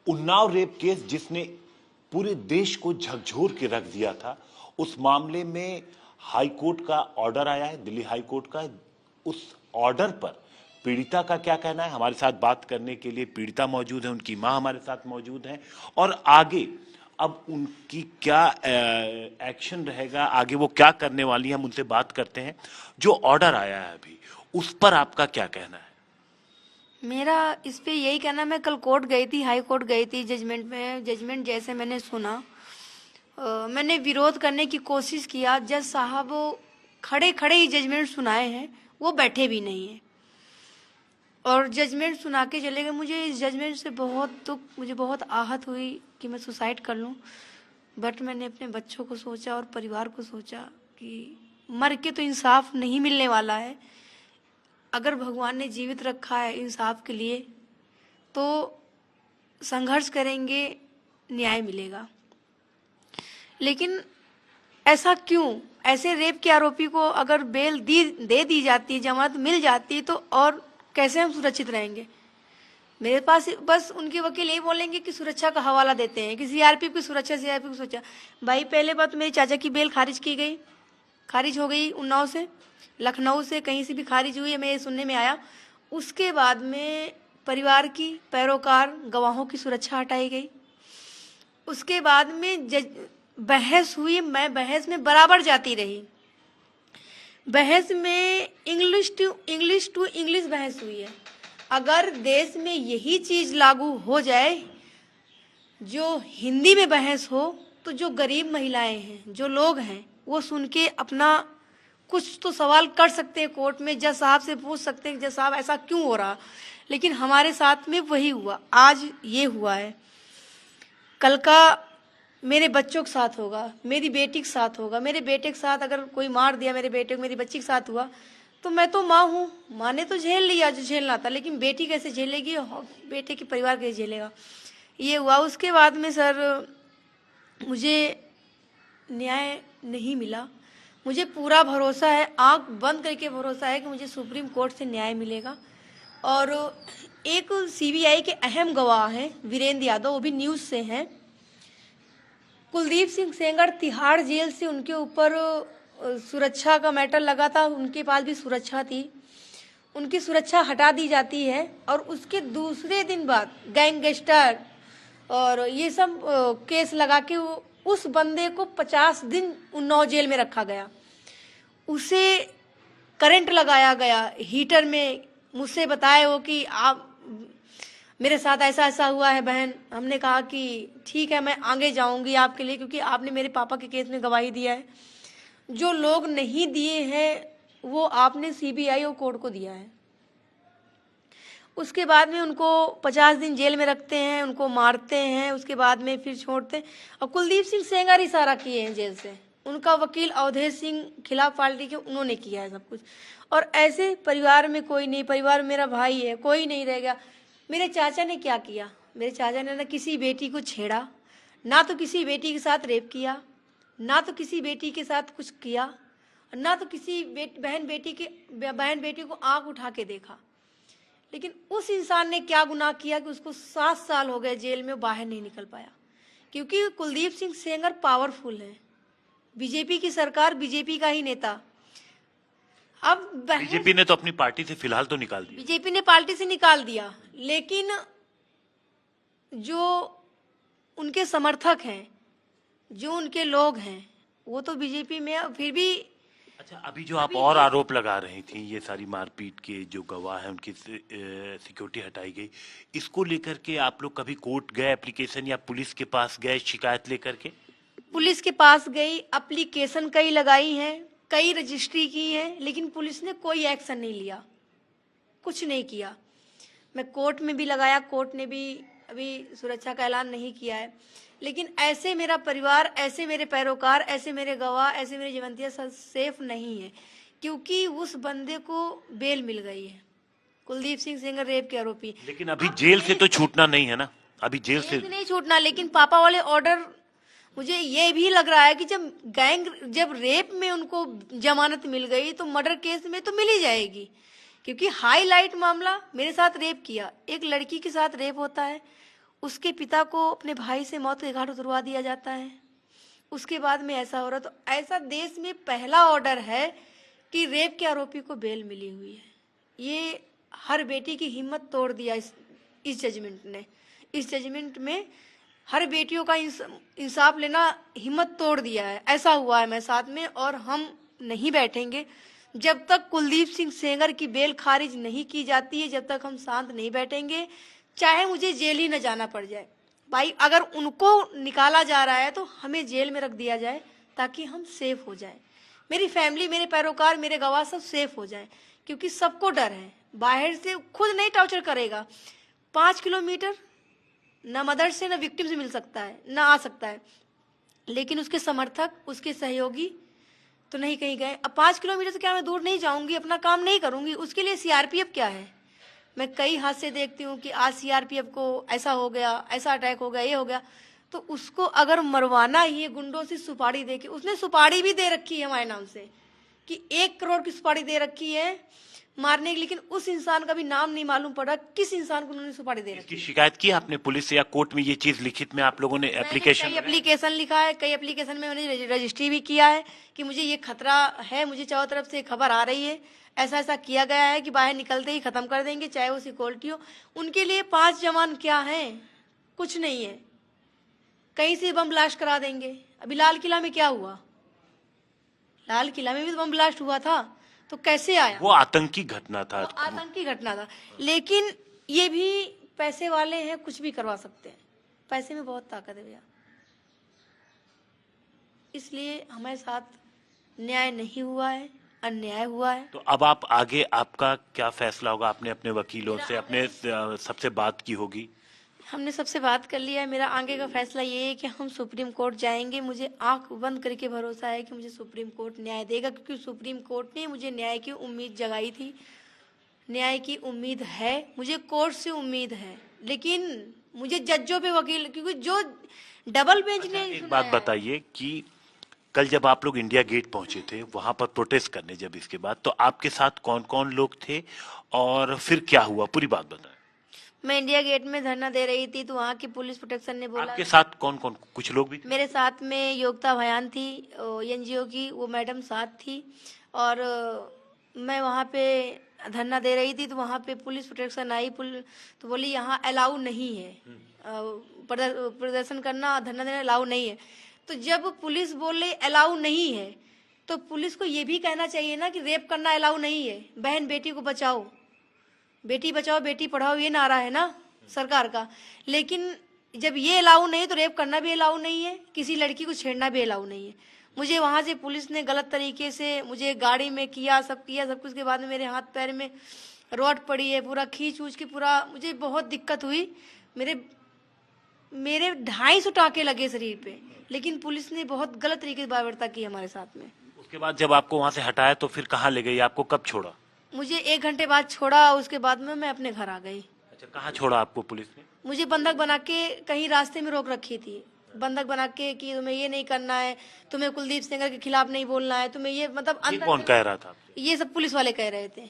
Unnao rape case जिसने पूरे देश को झकझोर के रख दिया था, उस मामले में हाई कोर्ट का ऑर्डर आया है, दिल्ली हाई कोर्ट का। उस ऑर्डर पर पीड़िता का क्या कहना है, हमारे साथ बात करने के लिए पीड़िता मौजूद है, उनकी मां हमारे साथ मौजूद है। और आगे अब उनकी क्या एक्शन रहेगा, आगे वो क्या करने वाली है, हम उनसे बात करते हैं। जो ऑर्डर आया है अभी, उस पर आपका क्या कहना है? मेरा इस पे यही कहना, मैं कल कोर्ट गई थी, हाई कोर्ट गई थी। जजमेंट में जजमेंट जैसे मैंने सुना, मैंने विरोध करने की कोशिश किया। जज साहब खड़े खड़े ही जजमेंट सुनाए हैं, वो बैठे भी नहीं हैं और जजमेंट सुना के चले गए। मुझे इस जजमेंट से बहुत दुख, मुझे बहुत आहत हुई कि मैं सुसाइड कर लूं। बट मैंने अपने बच्चों को सोचा और परिवार को सोचा कि मर के तो इंसाफ नहीं मिलने वाला है। अगर भगवान ने जीवित रखा है इंसाफ के लिए तो संघर्ष करेंगे, न्याय मिलेगा। लेकिन ऐसा क्यों? ऐसे रेप के आरोपी को अगर बेल दे दी जाती, जमानत मिल जाती, तो और कैसे हम सुरक्षित रहेंगे? मेरे पास बस उनके वकील यही बोलेंगे कि सुरक्षा का हवाला देते हैं कि सीआरपीएफ की सुरक्षा, सीआरपीएफ की सुरक्षा। भाई पहले बात, मेरे चाचा की बेल खारिज की गई, खारिज हो गई उन्नाव से, लखनऊ से, कहीं से भी खारिज हुई है, मैं ये सुनने में आया। उसके बाद में परिवार की, पैरोकार, गवाहों की सुरक्षा हटाई गई। उसके बाद में बहस हुई, मैं बहस में बराबर जाती रही। बहस में इंग्लिश टू इंग्लिश बहस हुई है। अगर देश में यही चीज लागू हो जाए, जो हिंदी में बहस हो, तो जो गरीब महिलाएं हैं, जो लोग हैं, वो सुन के अपना कुछ तो सवाल कर सकते हैं कोर्ट में, जज साहब से पूछ सकते हैं जज साहब ऐसा क्यों हो रहा। लेकिन हमारे साथ में वही हुआ, आज ये हुआ है, कल का मेरे बच्चों के साथ होगा, मेरी बेटी के साथ होगा। मेरे बेटे के साथ अगर कोई मार दिया, मेरे बेटे को, मेरी बच्ची के साथ हुआ, तो मैं तो माँ हूँ, माँ ने तो झेल लिया जो झेलना था, लेकिन बेटी कैसे झेलेगी, बेटे के परिवार कैसे झेलेगा? ये हुआ। उसके बाद में सर मुझे न्याय नहीं मिला। मुझे पूरा भरोसा है, आंख बंद करके भरोसा है कि मुझे सुप्रीम कोर्ट से न्याय मिलेगा। और एक सीबीआई के अहम गवाह हैं वीरेंद्र यादव, वो भी न्यूज़ से हैं। कुलदीप सिंह सेंगर तिहाड़ जेल से उनके ऊपर सुरक्षा का मैटर लगा था, उनके पास भी सुरक्षा थी, उनकी सुरक्षा हटा दी जाती है। और उसके दूसरे दिन बाद गैंगस्टर और ये सब केस लगा के उस बंदे को 50 दिन उन्नाव जेल में रखा गया। उसे करंट लगाया गया हीटर में। मुझसे बताए वो कि आप, मेरे साथ ऐसा ऐसा हुआ है बहन। हमने कहा कि ठीक है, मैं आगे जाऊंगी आपके लिए, क्योंकि आपने मेरे पापा के केस में गवाही दिया है। जो लोग नहीं दिए हैं वो आपने सीबीआई और कोर्ट को दिया है। उसके बाद में उनको 50 दिन जेल में रखते हैं, उनको मारते हैं, उसके बाद में फिर छोड़ते हैं। और कुलदीप सिंह सेंगर इशारा किए हैं जेल से, उनका वकील अवधेश सिंह खिलाफ पार्टी के, उन्होंने किया है सब कुछ। और ऐसे परिवार में कोई नहीं, परिवार में मेरा भाई है, कोई नहीं रह गया। मेरे चाचा ने क्या किया? मेरे चाचा ने ना किसी बेटी को छेड़ा, ना तो किसी बेटी के साथ रेप किया, ना तो किसी बेटी के साथ कुछ किया, ना तो किसी बहन बेटी को आंख उठा के देखा। लेकिन उस इंसान ने क्या गुनाह किया कि उसको 7 साल हो गए जेल में, बाहर नहीं निकल पाया? क्योंकि कुलदीप सिंह सेंगर पावरफुल है, बीजेपी की सरकार, बीजेपी का ही नेता। अब बीजेपी ने तो अपनी पार्टी से फिलहाल तो निकाल दिया, बीजेपी ने पार्टी से निकाल दिया, लेकिन जो उनके समर्थक हैं, जो उनके लोग हैं, वो तो बीजेपी में फिर भी। अच्छा, अभी जो आप और आरोप लगा रही थी, ये सारी मारपीट के जो गवाह हैं उनकी सिक्योरिटी हटाई गई, इसको लेकर के आप लोग कभी कोर्ट गए एप्लीकेशन, या पुलिस के पास गए शिकायत लेकर के? पुलिस के पास गई, एप्लीकेशन कई लगाई हैं, कई रजिस्ट्री की है, लेकिन पुलिस ने कोई एक्शन नहीं लिया, कुछ नहीं किया। मैं कोर्ट में भी लगाया, कोर्ट ने भी अभी सुरक्षा का ऐलान नहीं किया है। लेकिन ऐसे मेरा परिवार, ऐसे मेरे पैरोकार, ऐसे मेरे गवाह, ऐसे मेरे जीवंतिया सेफ नहीं है, क्योंकि उस बंदे को बेल मिल गई है, कुलदीप सिंह सेंगर रेप के आरोपी। लेकिन अभी जेल से तो छूटना नहीं है ना, अभी जेल से नहीं छूटना। लेकिन पापा वाले ऑर्डर, मुझे ये भी लग रहा है कि जब रेप में उनको जमानत मिल गई, तो मर्डर केस में तो मिल ही जाएगी, क्योंकि हाईलाइट मामला, मेरे साथ रेप किया, एक लड़की के साथ रेप होता है, उसके पिता को अपने भाई से मौत के घाट उतरवा दिया जाता है। उसके बाद में ऐसा हो रहा, तो ऐसा देश में पहला ऑर्डर है कि रेप के आरोपी को बेल मिली हुई है। ये हर बेटी की हिम्मत तोड़ दिया इस जजमेंट ने। इस जजमेंट में हर बेटियों का इंसाफ लेना हिम्मत तोड़ दिया है। ऐसा हुआ है मेरे साथ में, और हम नहीं बैठेंगे जब तक कुलदीप सिंह सेंगर की बेल खारिज नहीं की जाती है, जब तक हम शांत नहीं बैठेंगे, चाहे मुझे जेल ही न जाना पड़ जाए। भाई अगर उनको निकाला जा रहा है तो हमें जेल में रख दिया जाए ताकि हम सेफ हो जाए, मेरी फैमिली, मेरे पैरोकार, मेरे गवाह सब सेफ हो जाए, क्योंकि सबको डर है। बाहर से खुद नहीं टॉर्चर करेगा, 5 किलोमीटर न मदर से न विक्टिम से मिल सकता है, न आ सकता है, लेकिन उसके समर्थक, उसके सहयोगी तो नहीं कहीं गए। अब 5 किलोमीटर से क्या मैं दूर नहीं जाऊंगी, अपना काम नहीं करूंगी? उसके लिए सीआरपीएफ क्या है? मैं कई हादसे देखती हूँ कि आज सीआरपीएफ को ऐसा हो गया, ऐसा अटैक हो गया, ये हो गया, तो उसको अगर मरवाना ही है गुंडों से सुपारी दे के, उसने सुपारी भी दे रखी है हमारे नाम से कि 1 करोड़ की सुपारी दे रखी है मारने की, लेकिन उस इंसान का भी नाम नहीं मालूम पड़ा किस इंसान को उन्होंने सुपारी दे रखी। इसकी शिकायत की आपने पुलिस से या कोर्ट में? ये चीज लिखित में आप लोगों ने एप्लीकेशन? कई एप्लीकेशन लिखा है, कई एप्लीकेशन में मैंने रजिस्ट्री भी किया है कि मुझे ये खतरा है, मुझे चारों तरफ से खबर आ रही है, ऐसा ऐसा किया गया है कि बाहर निकलते ही खत्म कर देंगे, चाहे वो सिक्योरिटी हो। उनके लिए 5 जवान क्या है? कुछ नहीं है। कहीं से बम ब्लास्ट करा देंगे। अभी लाल किला में क्या हुआ? लाल किला में भी तो बम ब्लास्ट हुआ था, तो कैसे आया? वो आतंकी घटना था। आतंकी घटना था, लेकिन ये भी पैसे वाले हैं, कुछ भी करवा सकते हैं। पैसे में बहुत ताकत है भैया, इसलिए हमारे साथ न्याय नहीं हुआ है, अन्याय हुआ है। तो अब आप आगे, आपका क्या फैसला होगा? आपने अपने वकीलों से, अपने सबसे बात की होगी? हमने सबसे बात कर लिया है। मेरा आगे का फैसला ये है कि हम सुप्रीम कोर्ट जाएंगे। मुझे आंख बंद करके भरोसा है कि मुझे सुप्रीम कोर्ट न्याय देगा, क्योंकि सुप्रीम कोर्ट ने मुझे न्याय की उम्मीद जगाई थी। न्याय की उम्मीद है, मुझे कोर्ट से उम्मीद है, लेकिन मुझे जजों पे वकील, क्योंकि जो डबल बेंच ने एक बात बताइए कि कल जब आप लोग इंडिया गेट पहुंचे थे, वहां पर प्रोटेस्ट करने, जब इसके बाद, तो आपके साथ कौन कौन लोग थे और फिर क्या हुआ, पूरी बात बताएं। मैं इंडिया गेट में धरना दे रही थी, तो वहाँ की पुलिस प्रोटेक्शन ने बोला। आपके साथ कौन कौन? कुछ लोग भी थे? मेरे साथ में योगिता भयान थी, एनजीओ की, वो मैडम साथ थी, और मैं वहाँ पे धरना दे रही थी, तो वहाँ पे पुलिस प्रोटेक्शन आई। तो बोली यहाँ अलाउ नहीं है, प्रदर्शन करना, धरना देना अलाउ नहीं है। तो जब पुलिस बोले अलाउ नहीं है, तो पुलिस को ये भी कहना चाहिए ना कि रेप करना अलाउ नहीं है। बहन बेटी को बचाओ, बेटी बचाओ बेटी पढ़ाओ, ये नारा है ना सरकार का। लेकिन जब ये अलाउ नहीं है तो रेप करना भी अलाउ नहीं है, किसी लड़की को छेड़ना भी अलाउ नहीं है। मुझे वहाँ से पुलिस ने गलत तरीके से मुझे गाड़ी में किया, सब कुछ के बाद में मेरे हाथ पैर में रॉड पड़ी है, पूरा खींच उच के पूरा मुझे बहुत दिक्कत हुई। मेरे 250 टाँके लगे शरीर पे, लेकिन पुलिस ने बहुत गलत तरीके से बर्बरता की हमारे साथ में। उसके बाद जब आपको वहां से हटाया तो फिर कहाँ ले गई? आपको कब छोड़ा? मुझे 1 घंटे बाद छोड़ा, उसके बाद में मैं अपने घर आ गई। अच्छा, कहाँ छोड़ा आपको पुलिस ने? मुझे बंधक बना के कहीं रास्ते में रोक रखी थी, बंधक बना के कि तुम्हें ये नहीं करना है, तुम्हें कुलदीप सेंगर के खिलाफ नहीं बोलना है, तुम्हें ये, मतलब ये कौन कह रहा था आपसे? ये सब पुलिस वाले कह रहे थे।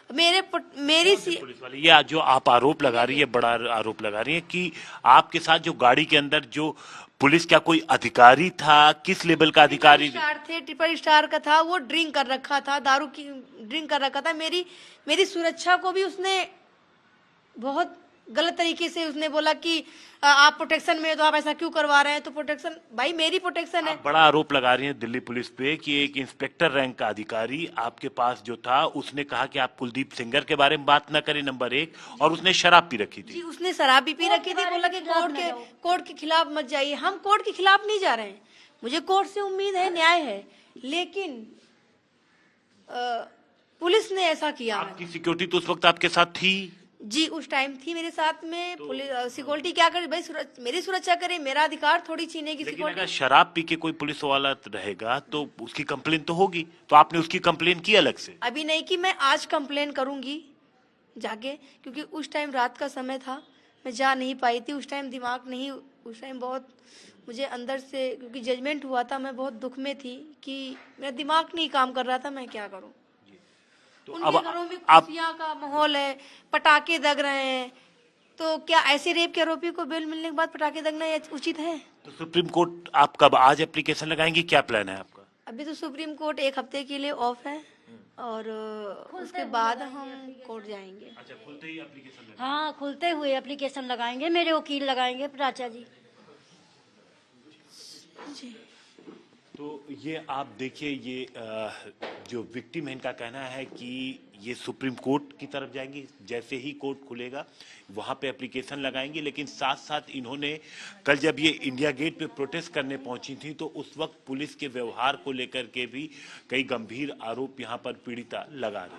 मेरी पुलिस वाले? ये जो आप आरोप लगा रही है, बड़ा आरोप लगा रही है कि आपके साथ जो गाड़ी के अंदर जो पुलिस का कोई अधिकारी था, किस लेवल का अधिकारी थे? ट्रिपल स्टार का था, वो ड्रिंक कर रखा था, दारू की ड्रिंक कर रखा था। मेरी सुरक्षा को भी उसने बहुत गलत तरीके से उसने बोला कि आप प्रोटेक्शन में, तो आप ऐसा क्यों करवा रहे हैं? तो प्रोटेक्शन, भाई मेरी प्रोटेक्शन है। बड़ा आरोप लगा रही है दिल्ली पुलिस पे कि एक इंस्पेक्टर रैंक का अधिकारी आपके पास जो था, उसने कहा कि आप कुलदीप सेंगर के बारे में बात न करें, नंबर 1, और उसने शराब पी रखी थी। जी, उसने शराब भी पी रखी थी, बोला कि कोर्ट के खिलाफ मत जाइए। हम कोर्ट के खिलाफ नहीं जा रहे हैं, मुझे कोर्ट से उम्मीद है, न्याय है, लेकिन पुलिस ने ऐसा किया। आपकी सिक्योरिटी तो उस वक्त आपके साथ थी? जी, उस टाइम थी मेरे साथ में। पुलिस सिक्योरिटी क्या करे भाई? मेरी सुरक्षा करे, मेरा अधिकार थोड़ी छीने की। लेकिन अगर शराब पी के कोई पुलिस वाला रहेगा तो उसकी कंप्लेन तो होगी, तो आपने उसकी कंप्लेन की अलग से? अभी नहीं की, मैं आज कंप्लेन करूंगी जाके, क्योंकि उस टाइम रात का समय था, मैं जा नहीं पाई थी। उस टाइम दिमाग नहीं, उस टाइम बहुत मुझे अंदर से, क्योंकि जजमेंट हुआ था, मैं बहुत दुख में थी कि मेरा दिमाग नहीं काम कर रहा था, मैं क्या करूं। तो उनके अब घरों में आप खुशियां का माहौल है, पटाखे दग रहे हैं, तो क्या ऐसे रेप के आरोपी को बेल मिलने के बाद पटाखे दगना ये उचित है? तो सुप्रीम कोर्ट आप कब आज एप्लीकेशन लगाएंगे, क्या प्लान है आपका? अभी तो सुप्रीम कोर्ट 1 हफ्ते के लिए ऑफ है और उसके बाद हम कोर्ट जाएंगे। अच्छा, खुलते ही एप्लीकेशन हाँ, खुलते हुए एप्लीकेशन लगाएंगे, मेरे वकील लगाएंगे प्राचा जी। जी। तो ये आप देखिए, ये जो विक्टिम है इनका कहना है कि ये सुप्रीम कोर्ट की तरफ जाएंगी, जैसे ही कोर्ट खुलेगा वहां पे एप्लीकेशन लगाएंगी। लेकिन साथ साथ इन्होंने कल जब ये इंडिया गेट पे प्रोटेस्ट करने पहुंची थी तो उस वक्त पुलिस के व्यवहार को लेकर के भी कई गंभीर आरोप यहां पर पीड़िता लगा रही।